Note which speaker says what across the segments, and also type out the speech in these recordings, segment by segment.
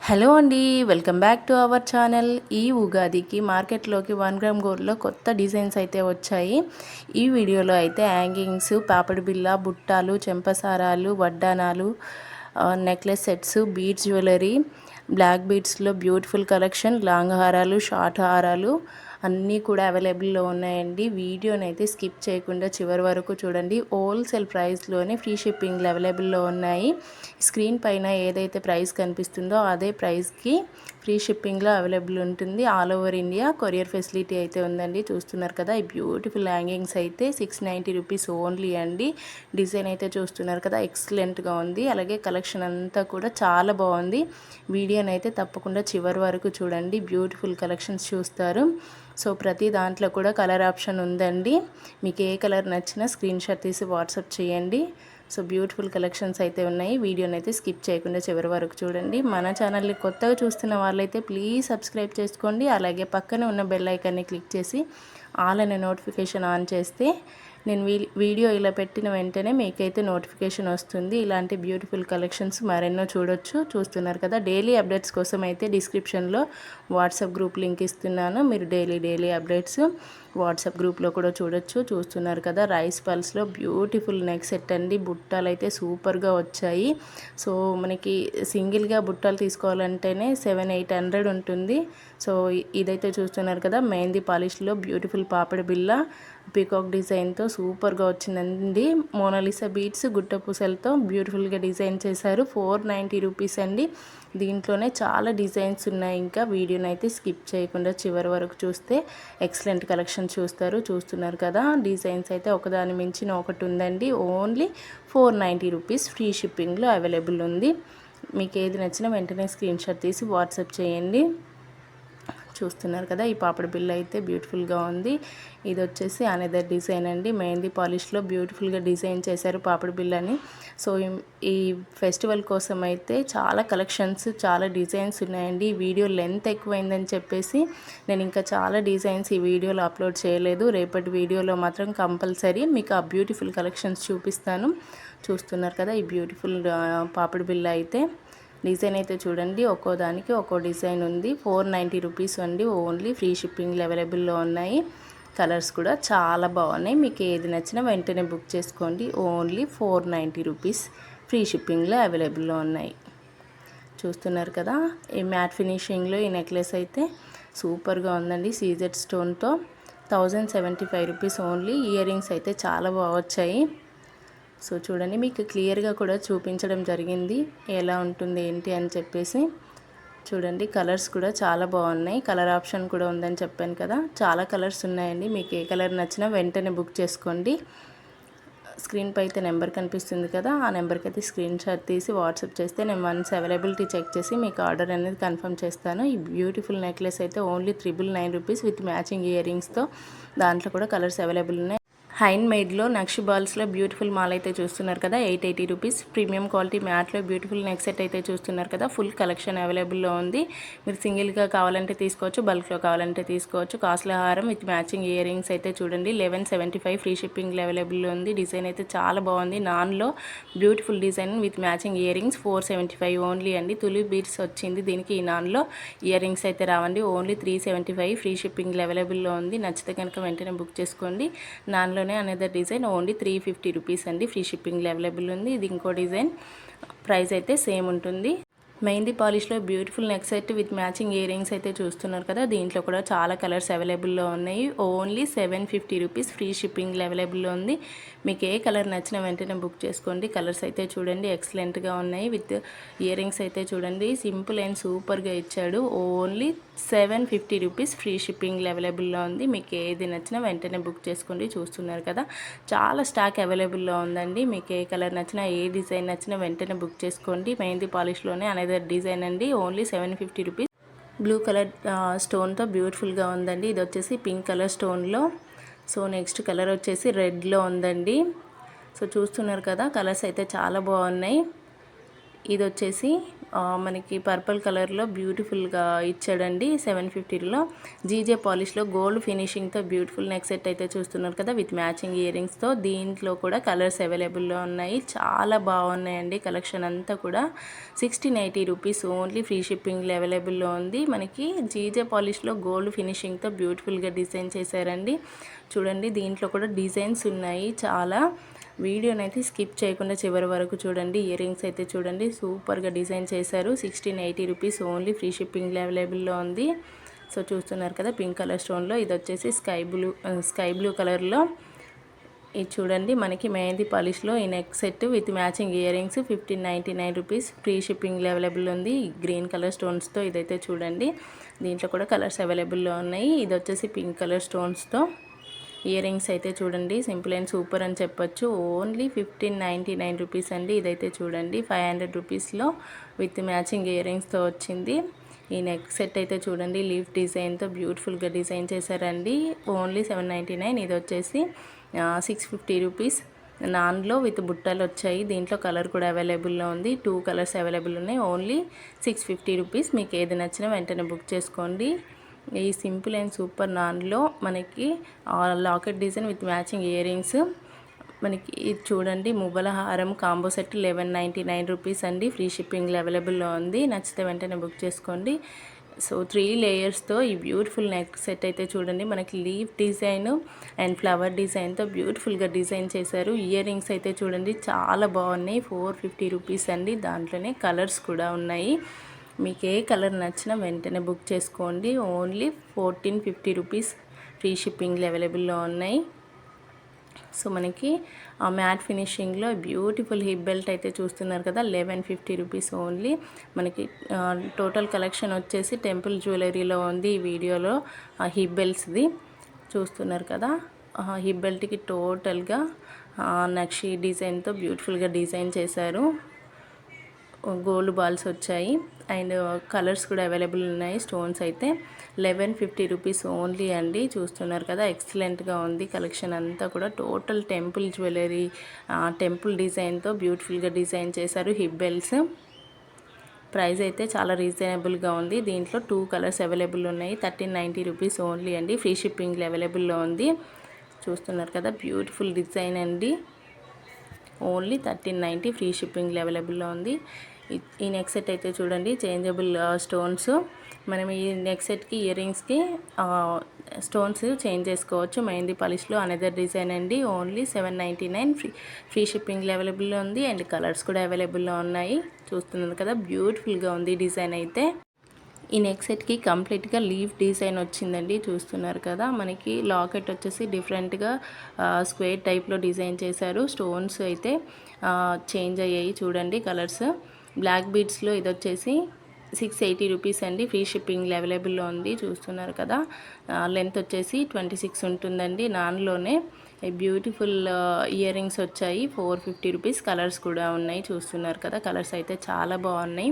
Speaker 1: Hello అండి, welcome back to our channel. ఈ ఉగాదికి మార్కెట్లోకి 1 గ్రామ్ గోల్డ్లో కొత్త డిజైన్స్ అయితే వచ్చాయి. ఈ వీడియోలో అయితే హ్యాంగింగ్స్, పాపడి బిళ్ళ, బుట్టాలు, చెంపసారాలు, వడ్డానాలు, necklace sets, beads jewellery, black బీడ్స్లో బ్యూటిఫుల్ కలెక్షన్, లాంగ్ హారాలు, షార్ట్ హారాలు అన్నీ కూడా అవైలబుల్లో ఉన్నాయండి. వీడియోని అయితే స్కిప్ చేయకుండా చివరి వరకు చూడండి. హోల్సేల్ ప్రైస్లోనే ఫ్రీ షిప్పింగ్లు అవైలబుల్లో ఉన్నాయి. స్క్రీన్ పైన ఏదైతే ప్రైస్ కనిపిస్తుందో అదే ప్రైస్కి ఫ్రీ షిప్పింగ్లో అవైలబుల్ ఉంటుంది. All over India courier facility అయితే ఉందండి. చూస్తున్నారు కదా, ఈ బ్యూటిఫుల్ హ్యాంగింగ్స్ అయితే 690 రూపీస్ ఓన్లీ అండి. డిజైన్ అయితే చూస్తున్నారు కదా, ఎక్సలెంట్గా ఉంది. అలాగే కలెక్షన్ అంతా కూడా చాలా బాగుంది. వీడియోని అయితే తప్పకుండా చివరి వరకు చూడండి. బ్యూటిఫుల్ కలెక్షన్స్ చూస్తారు. సో ప్రతి దాంట్లో కూడా కలర్ ఆప్షన్ ఉందండి. మీకు ఏ కలర్ నచ్చినా స్క్రీన్ షాట్ తీసి వాట్సాప్ చేయండి. సో బ్యూటిఫుల్ కలెక్షన్స్ అయితే ఉన్నాయి. వీడియోని అయితే స్కిప్ చేయకుండా చివరి వరకు చూడండి. మన ఛానల్ని కొత్తగా చూస్తున్న వాళ్ళైతే ప్లీజ్ సబ్స్క్రైబ్ చేసుకోండి. అలాగే పక్కనే ఉన్న బెల్ ఐకాన్ని క్లిక్ చేసి ఆల్ అనే నోటిఫికేషన్ ఆన్ చేస్తే నేను వీడియో ఇలా పెట్టిన వెంటనే మీకైతే నోటిఫికేషన్ వస్తుంది. ఇలాంటి బ్యూటిఫుల్ కలెక్షన్స్ మరెన్నో చూస్తున్నారు కదా. డైలీ అప్డేట్స్ కోసం అయితే డిస్క్రిప్షన్లో వాట్సాప్ గ్రూప్ లింక్ ఇస్తున్నాను. మీరు డైలీ అప్డేట్స్ వాట్సాప్ గ్రూప్లో కూడా చూస్తున్నారు కదా. రైస్ పల్స్లో బ్యూటిఫుల్ నెక్ సెట్ అండి. బుట్టాలు అయితే సూపర్గా వచ్చాయి. సో మనకి సింగిల్గా బుట్టాలు తీసుకోవాలంటేనే 700-800 ఉంటుంది. సో ఇదైతే చూస్తున్నారు కదా, మెహందీ పాలిష్లో బ్యూటిఫుల్ పాపడి బిళ్ళ పీకాక్ డిజైన్తో సూపర్గా వచ్చిందండి. మోనాలిసా బీడ్స్ గుట్ట పూసలతో బ్యూటిఫుల్గా డిజైన్ చేశారు. 490 రూపీస్ అండి. దీంట్లోనే చాలా డిజైన్స్ ఉన్నాయి. ఇంకా వీడియోని అయితే స్కిప్ చేయకుండా చివరి వరకు చూస్తే ఎక్సలెంట్ కలెక్షన్ చూస్తున్నారు కదా. డిజైన్స్ అయితే ఒకదాని మించిన ఒకటి ఉందండి. ఓన్లీ 490 రూపీస్ ఫ్రీ షిప్పింగ్లో అవైలబుల్ ఉంది. మీకు ఏది నచ్చినా వెంటనే స్క్రీన్ షాట్ తీసి వాట్సాప్ చేయండి. చూస్తున్నారు కదా, ఈ పాపడి బిళ్ళ అయితే బ్యూటిఫుల్గా ఉంది. ఇది వచ్చేసి అనదర్ డిజైన్ అండి. మెహందీ పాలిష్లో బ్యూటిఫుల్గా డిజైన్ చేశారు పాపడి బిళ్ళని. సో ఈ ఫెస్టివల్ కోసం అయితే చాలా కలెక్షన్స్, చాలా డిజైన్స్ ఉన్నాయండి. ఈ వీడియో లెంత్ ఎక్కువైందని చెప్పేసి నేను ఇంకా చాలా డిజైన్స్ ఈ వీడియోలో అప్లోడ్ చేయలేదు. రేపటి వీడియోలో మాత్రం కంపల్సరీ మీకు ఆ బ్యూటిఫుల్ కలెక్షన్స్ చూపిస్తాను. చూస్తున్నారు కదా, ఈ బ్యూటిఫుల్ పాపడి బిళ్ళ అయితే డిజైన్ అయితే చూడండి, ఒక్కో దానికి ఒక్కో డిజైన్ ఉంది. 490 రూపీస్ అండి. ఓన్లీ ఫ్రీ షిప్పింగ్లు అవైలబుల్లో ఉన్నాయి. కలర్స్ కూడా చాలా బాగున్నాయి. మీకు ఏది నచ్చినా వెంటనే బుక్ చేసుకోండి. ఓన్లీ 490 రూపీస్ ఫ్రీ షిప్పింగ్లో అవైలబుల్లో ఉన్నాయి. చూస్తున్నారు కదా, ఈ మ్యాట్ ఫినిషింగ్లో ఈ నెక్లెస్ అయితే సూపర్గా ఉందండి. సీజెడ్ స్టోన్తో 1075 రూపీస్ ఓన్లీ. ఇయర్ రింగ్స్ అయితే చాలా బాగా వచ్చాయి. సో చూడండి, మీకు క్లియర్గా కూడా చూపించడం జరిగింది ఎలా ఉంటుంది ఏంటి అని చెప్పేసి. చూడండి, కలర్స్ కూడా చాలా బాగున్నాయి. కలర్ ఆప్షన్ కూడా ఉందని చెప్పాను కదా. చాలా కలర్స్ ఉన్నాయండి. మీకు ఏ కలర్ నచ్చినా వెంటనే బుక్ చేసుకోండి. స్క్రీన్పై అయితే నెంబర్ కనిపిస్తుంది కదా, ఆ నెంబర్కి అయితే స్క్రీన్ షాట్ తీసి వాట్సాప్ చేస్తే నేను వన్స్ అవైలబిలిటీ చెక్ చేసి మీకు ఆర్డర్ అనేది కన్ఫర్మ్ చేస్తాను. ఈ బ్యూటిఫుల్ నెక్లెస్ అయితే ఓన్లీ 999 రూపీస్ విత్ మ్యాచింగ్ ఇయర్ రింగ్స్తో. దాంట్లో కూడా కలర్స్ అవైలబుల్ ఉన్నాయి. హ్యాండ్ మేడ్లో నక్షి బాల్స్లో బ్యూటిఫుల్ మాల్ అయితే చూస్తున్నారు కదా, 880 రూపీస్. ప్రీమియం క్వాలిటీ మ్యాట్లో బ్యూటిఫుల్ నెక్ సెట్ అయితే చూస్తున్నారు కదా. ఫుల్ కలెక్షన్ అవైలబుల్లో ఉంది. మీరు సింగిల్గా కావాలంటే తీసుకోవచ్చు, బల్క్లో కావాలంటే తీసుకోవచ్చు. కాస్ట్లీ హారం విత్ మ్యాచింగ్ ఇయర్ రింగ్స్ అయితే చూడండి 1175 ఫ్రీ షిప్పింగ్లో అవైలబుల్లో ఉంది. డిజైన్ అయితే చాలా బాగుంది. నాన్లో beautiful design with matching ear rings 475 only అండి. తులి బీడ్స్ వచ్చింది దీనికి. ఈ నాన్లో ఇయర్ రింగ్స్ అయితే రావండి. ఓన్లీ 375 ఫ్రీ షిప్పింగ్లో అవైలబుల్లో ఉంది. నచ్చితే కనుక వెంటనే బుక్ చేసుకోండి. నాన్లో అనదర్ డిజైన్ ఓన్లీ 350 రూపీస్ అండి. ఫ్రీ షిప్పింగ్ అవైలబుల్ ఉంది. ఇది ఇంకో డిజైన్. ప్రైస్ అయితే సేమ్ ఉంటుంది. మెహందీ పాలిష్లో beautiful neck set with matching ear rings అయితే చూస్తున్నారు కదా. దీంట్లో కూడా చాలా కలర్స్ అవైలబుల్లో ఉన్నాయి. ఓన్లీ 750 రూపీస్ ఫ్రీ షిప్పింగ్ అవైలబుల్లో ఉంది. మీకు ఏ కలర్ నచ్చిన వెంటనే బుక్ చేసుకోండి. కలర్స్ అయితే చూడండి ఎక్సలెంట్గా ఉన్నాయి. విత్ ఇయర్ రింగ్స్ అయితే చూడండి సింపుల్ అండ్ సూపర్గా ఇచ్చాడు. ఓన్లీ 750 రూపీస్ ఫ్రీ షిప్పింగ్ అవైలబుల్లో ఉంది. మీకు ఏది నచ్చినా వెంటనే బుక్ చేసుకోండి. చూస్తున్నారు కదా, చాలా స్టాక్ అవైలబుల్లో ఉందండి. మీకు ఏ కలర్ నచ్చినా, ఏ డిజైన్ నచ్చినా వెంటనే బుక్ చేసుకోండి. మెహందీ పాలిష్లోనే అనేది డిజైన్ అండి. Only 750 rupees. బ్లూ కలర్ స్టోన్తో బ్యూటిఫుల్గా ఉందండి. ఇది వచ్చేసి పింక్ కలర్ స్టోన్లో. సో నెక్స్ట్ కలర్ వచ్చేసి రెడ్లో ఉందండి. సో చూస్తున్నారు కదా, కలర్స్ అయితే చాలా బాగున్నాయి. ఇది వచ్చేసి మనకి పర్పుల్ కలర్లో బ్యూటిఫుల్గా ఇచ్చాడండి. 750లో జీజే పాలిష్లో గోల్డ్ ఫినిషింగ్తో బ్యూటిఫుల్ నెక్ సెట్ అయితే చూస్తున్నారు కదా, విత్ మ్యాచింగ్ ఇయర్ రింగ్స్తో. దీంట్లో కూడా కలర్స్ అవైలబుల్లో ఉన్నాయి. చాలా బాగున్నాయండి కలెక్షన్ అంతా కూడా. 1680 రూపీస్ ఓన్లీ, ఫ్రీ షిప్పింగ్లో అవైలబుల్లో ఉంది. మనకి జీజే పాలిష్లో గోల్డ్ ఫినిషింగ్తో బ్యూటిఫుల్గా డిజైన్ చేశారండి. చూడండి దీంట్లో కూడా డిజైన్స్ ఉన్నాయి చాలా. వీడియోనైతే స్కిప్ చేయకుండా చివరి వరకు చూడండి. ఇయర్ రింగ్స్ అయితే చూడండి సూపర్గా డిజైన్ చేశారు. 1680 రూపీస్ ఓన్లీ, ఫ్రీ షిప్పింగ్లో అవైలబుల్లో ఉంది. సో చూస్తున్నారు కదా పింక్ కలర్ స్టోన్లో, ఇది వచ్చేసి స్కై బ్లూ కలర్లో. ఇది చూడండి మనకి మెహందీ పాలిష్లో ఈ neck set with matching year rings 1599 rupees, free షిప్పింగ్లో అవైలబుల్ ఉంది. గ్రీన్ కలర్ స్టోన్స్తో ఇదైతే చూడండి. దీంట్లో కూడా కలర్స్ అవైలబుల్లో ఉన్నాయి. ఇది వచ్చేసి పింక్ కలర్ స్టోన్స్తో ఇయర్ రింగ్స్ అయితే చూడండి. సింపుల్ అండ్ సూపర్ అని చెప్పొచ్చు. ఓన్లీ 1599 రూపీస్ అండి. ఇదైతే చూడండి 500 రూపీస్లో విత్ మ్యాచింగ్ ఇయర్ రింగ్స్తో వచ్చింది. ఈ నెక్ సెట్ అయితే చూడండి లీఫ్ డిజైన్తో బ్యూటిఫుల్గా డిజైన్ చేశారండి. ఓన్లీ 799. ఇది వచ్చేసి 650 రూపీస్. నాన్లో విత్ బుట్టలు వచ్చాయి. దీంట్లో కలర్ కూడా అవైలబుల్లో ఉంది. 2 కలర్స్ అవైలబుల్ ఉన్నాయి. Only 650 rupees. మీకు ఏది నచ్చినా వెంటనే బుక్ చేసుకోండి. ఈ సింపుల్ అండ్ సూపర్ నాన్లో మనకి locket design with matching ear rings. మనకి ఇది చూడండి మువ్వల హారం కాంబో సెట్ 1199 రూపీస్ అండి. ఫ్రీ షిప్పింగ్లో అవైలబుల్లో ఉంది. నచ్చితే వెంటనే బుక్ చేసుకోండి. సో 3 లేయర్స్తో ఈ బ్యూటిఫుల్ నెక్ సెట్ అయితే చూడండి మనకి లీఫ్ డిజైన్ అండ్ ఫ్లవర్ డిజైన్తో బ్యూటిఫుల్గా డిజైన్ చేశారు. ఇయర్ రింగ్స్ అయితే చూడండి చాలా బాగున్నాయి. 450 రూపీస్ అండి. దాంట్లోనే కలర్స్ కూడా ఉన్నాయి. మీకు ఏ కలర్ నచ్చినా వెంటనే బుక్ చేసుకోండి. ఓన్లీ 1450 రూపీస్, ఫ్రీ షిప్పింగ్లో అవైలబుల్లో ఉన్నాయి. సో మనకి మ్యాట్ ఫినిషింగ్లో బ్యూటిఫుల్ హిప్ బెల్ట్ అయితే చూస్తున్నారు కదా, 1150 రూపీస్ ఓన్లీ. మనకి టోటల్ కలెక్షన్ వచ్చేసి టెంపుల్ జ్యువెలరీలో ఉంది. ఈ వీడియోలో హిప్ బెల్ట్స్ది చూస్తున్నారు కదా. హిప్ బెల్ట్కి టోటల్గా నక్షి డిజైన్తో బ్యూటిఫుల్గా డిజైన్ చేశారు. గోల్డ్ బాల్స్ వచ్చాయి అండ్ కలర్స్ కూడా అవైలబుల్ ఉన్నాయి. స్టోన్స్ అయితే 1150 రూపీస్ ఓన్లీ అండి. చూస్తున్నారు కదా ఎక్సలెంట్గా ఉంది కలెక్షన్ అంతా కూడా. టోటల్ టెంపుల్ జ్యువెలరీ, టెంపుల్ డిజైన్తో బ్యూటిఫుల్గా డిజైన్ చేశారు. హిప్ బెల్ట్స్ ప్రైస్ అయితే చాలా రీజనబుల్గా ఉంది. దీంట్లో 2 కలర్స్ అవైలబుల్ ఉన్నాయి. 1390 రూపీస్ ఓన్లీ అండి. ఫ్రీ షిప్పింగ్లో అవైలబుల్లో ఉంది. చూస్తున్నారు కదా బ్యూటిఫుల్ డిజైన్ అండి. ఓన్లీ 1390, ఫ్రీ షిప్పింగ్లో అవైలబుల్లో ఉంది. ఈ నెక్ సెట్ అయితే చూడండి చేంజబుల్ స్టోన్స్. మనం ఈ నెక్ సెట్కి ఇయర్ రింగ్స్కి స్టోన్స్ చేంజ్ చేసుకోవచ్చు. మెహందీ పాలిష్లో అనదర్ డిజైన్ అండి. ఓన్లీ 799, ఫ్రీ షిప్పింగ్లో అవైలబుల్లో ఉంది. అండ్ కలర్స్ కూడా అవైలబుల్లో ఉన్నాయి. చూస్తున్నారు కదా బ్యూటిఫుల్గా ఉంది డిజైన్ అయితే. ఈ నెక్ సెట్కి కంప్లీట్గా లీఫ్ డిజైన్ వచ్చిందండి. చూస్తున్నారు కదా మనకి లాకెట్ వచ్చేసి డిఫరెంట్గా స్క్వేర్ టైప్లో డిజైన్ చేశారు. స్టోన్స్ అయితే చేంజ్ అయ్యాయి చూడండి కలర్స్. బ్లాక్ బీడ్స్లో ఇది వచ్చేసి 680 రూపీస్ అండి. ఫ్రీ షిప్పింగ్లో అవైలబుల్లో ఉంది. చూస్తున్నారు కదా లెంత్ వచ్చేసి 26 ఉంటుందండి. నాన్లోనే బ్యూటిఫుల్ ఇయర్ రింగ్స్ వచ్చాయి. 450 రూపీస్. కలర్స్ కూడా ఉన్నాయి. చూస్తున్నారు కదా కలర్స్ అయితే చాలా బాగున్నాయి.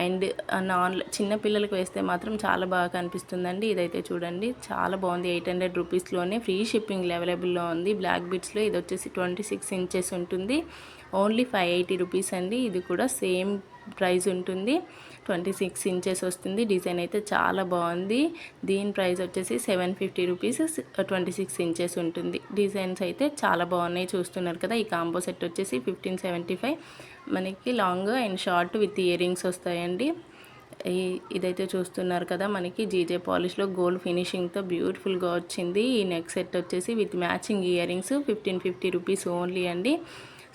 Speaker 1: అండ్ చిన్న పిల్లలకు వేస్తే మాత్రం చాలా బాగా కనిపిస్తుందండి. ఇదైతే చూడండి చాలా బాగుంది. 800 రూపీస్లోనే ఫ్రీ షిప్పింగ్ అవైలబుల్లో ఉంది. బ్లాక్ బీడ్స్లో ఇది వచ్చేసి 26 ఇంచెస్ ఉంటుంది. ఓన్లీ 580 రూపీస్ అండి. ఇది కూడా సేమ్ ప్రైస్ ఉంటుంది. 26 ఇంచెస్ వస్తుంది. డిజైన్ అయితే చాలా బాగుంది. దీని ప్రైస్ వచ్చేసి 750 రూపీస్, 26 ఇంచెస్ ఉంటుంది. డిజైన్స్ అయితే చాలా బాగున్నాయి. చూస్తున్నారు కదా ఈ కాంబో సెట్ వచ్చేసి 1575. మనకి long and short with ear rings వస్తాయండి. ఇదైతే చూస్తున్నారు కదా మనకి జీజే పాలిష్లో గోల్డ్ ఫినిషింగ్తో బ్యూటిఫుల్గా వచ్చింది. ఈ నెక్ సెట్ వచ్చేసి with matching ear rings 1550 rupees only అండి.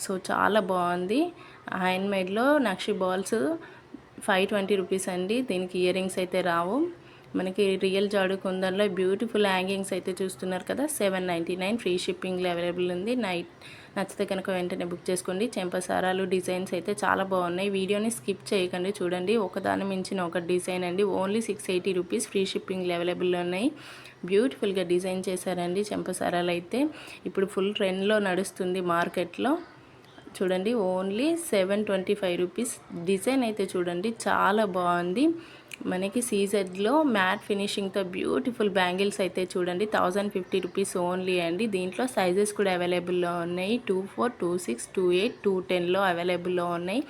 Speaker 1: సో చాలా బాగుంది. హ్యాండ్మేడ్లో నక్షి బాల్స్ 520 రూపీస్ అండి. దీనికి ఇయర్ రింగ్స్ అయితే రావు. మనకి రియల్ జాడు కుందన్లో బ్యూటిఫుల్ హ్యాంగింగ్స్ అయితే చూస్తున్నారు కదా, 799, ఫ్రీ షిప్పింగ్లో అవైలబుల్ ఉంది. నచ్చితే కనుక వెంటనే బుక్ చేసుకోండి. చెంపసారాలు డిజైన్స్ అయితే చాలా బాగున్నాయి. వీడియోని స్కిప్ చేయకండి చూడండి. ఒకదాని మించిన ఒక డిజైన్ అండి. ఓన్లీ 680 రూపీస్, ఫ్రీ షిప్పింగ్లో అవైలబుల్లో ఉన్నాయి. బ్యూటిఫుల్గా డిజైన్ చేశారండి. చెంపసారాలు అయితే ఇప్పుడు ఫుల్ ట్రెండ్లో నడుస్తుంది మార్కెట్లో. చూడండి ఓన్లీ 725 రూపీస్. డిజైన్ అయితే చూడండి చాలా బాగుంది. మనకి సీజెడ్లో మ్యాట్ ఫినిషింగ్తో బ్యూటిఫుల్ బ్యాంగిల్స్ అయితే చూడండి 1050 రూపీస్ ఓన్లీ అండి. దీంట్లో సైజెస్ కూడా అవైలబుల్లో ఉన్నాయి. 24, 26, 28, 210లో అవైలబుల్లో ఉన్నాయి.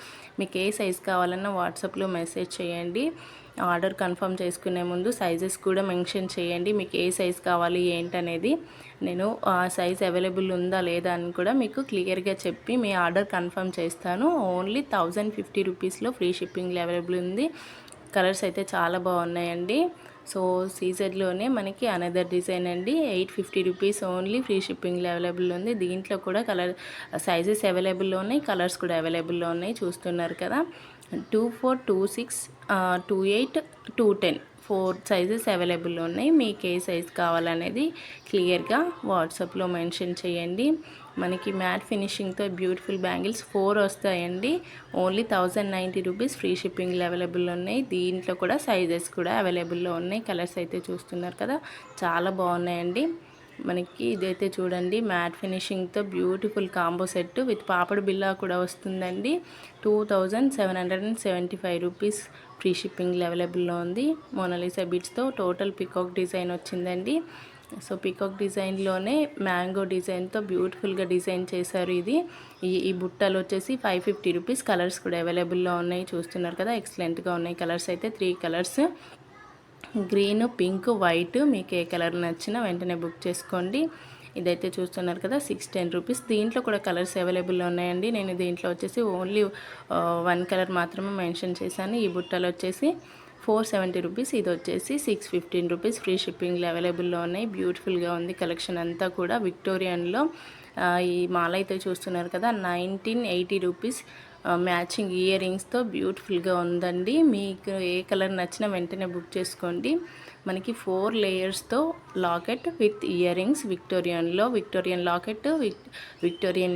Speaker 1: మీకు ఏ సైజ్ కావాలన్నా వాట్సాప్లో మెసేజ్ చేయండి. ఆర్డర్ కన్ఫర్మ్ చేసుకునే ముందు సైజెస్ కూడా మెన్షన్ చేయండి. మీకు ఏ సైజ్ కావాలి ఏంటనేది నేను ఆ సైజ్ అవైలబుల్ ఉందా లేదా అని కూడా మీకు క్లియర్గా చెప్పి మీ ఆర్డర్ కన్ఫర్మ్ చేస్తాను. ఓన్లీ 1050 రూపీస్లో ఫ్రీ షిప్పింగ్ అవైలబుల్ ఉంది. కలర్స్ అయితే చాలా బాగున్నాయండి. సో సీజెడ్లోనే మనకి అనదర్ డిజైన్ అండి. 850 rupees only free shipping available ఉంది. దీంట్లో కూడా కలర్ సైజెస్ అవైలబుల్లో ఉన్నాయి, కలర్స్ కూడా అవైలబుల్లో ఉన్నాయి. చూస్తున్నారు కదా 24, 26, 28, 210 4 సైజెస్ అవైలబుల్ ఉన్నాయి. మీకు ఏ సైజ్ కావాలనేది క్లియర్గా వాట్సాప్లో మెన్షన్ చేయండి. మనకి మ్యాట్ ఫినిషింగ్తో బ్యూటిఫుల్ బ్యాంగిల్స్ 4 వస్తాయండి. Only 1090 rupees free shipping available ఉన్నాయి. దీంట్లో కూడా సైజెస్ కూడా అవైలబుల్లో ఉన్నాయి. కలర్స్ అయితే చూస్తున్నారు కదా చాలా బాగున్నాయండి. మనకి ఇదైతే చూడండి మ్యాట్ ఫినిషింగ్తో బ్యూటిఫుల్ కాంబో సెట్ విత్ పాపడ్ బిల్లా కూడా వస్తుందండి. 2775 రూపీస్ ఫ్రీ షిప్పింగ్ అవైలబుల్లో ఉంది. మోనాలిసా బీడ్స్తో టోటల్ పికాక్ డిజైన్ వచ్చిందండి. సో పికాక్ డిజైన్లోనే మ్యాంగో డిజైన్తో బ్యూటిఫుల్గా డిజైన్ చేశారు. ఈ బుట్టలు వచ్చేసి 550 రూపీస్. కలర్స్ కూడా అవైలబుల్లో ఉన్నాయి. చూస్తున్నారు కదా ఎక్సలెంట్గా ఉన్నాయి. కలర్స్ అయితే 3 కలర్స్, గ్రీన్, పింక్, వైట్. మీకు ఏ కలర్ నచ్చినా వెంటనే బుక్ చేసుకోండి. ఇదైతే చూస్తున్నారు కదా 610 రూపీస్. దీంట్లో కూడా కలర్స్ అవైలబుల్లో ఉన్నాయండి. నేను దీంట్లో వచ్చేసి ఓన్లీ 1 కలర్ మాత్రమే మెన్షన్ చేశాను. ఈ బుట్టలు వచ్చేసి 470 రూపీస్. ఇది వచ్చేసి 615 రూపీస్. ఫ్రీ షిప్పింగ్ అవైలబుల్లో ఉన్నాయి. బ్యూటిఫుల్గా ఉంది కలెక్షన్ అంతా కూడా. విక్టోరియన్లో ఈ మాల అయితే చూస్తున్నారు కదా 1980 రూపీస్. మ్యాచింగ్ ఇయర్ రింగ్స్తో బ్యూటిఫుల్గా ఉందండి. మీకు ఏ కలర్ నచ్చినా వెంటనే బుక్ చేసుకోండి. మనకి 4 లేయర్స్తో locket with ear rings. Victorian locket, Victorian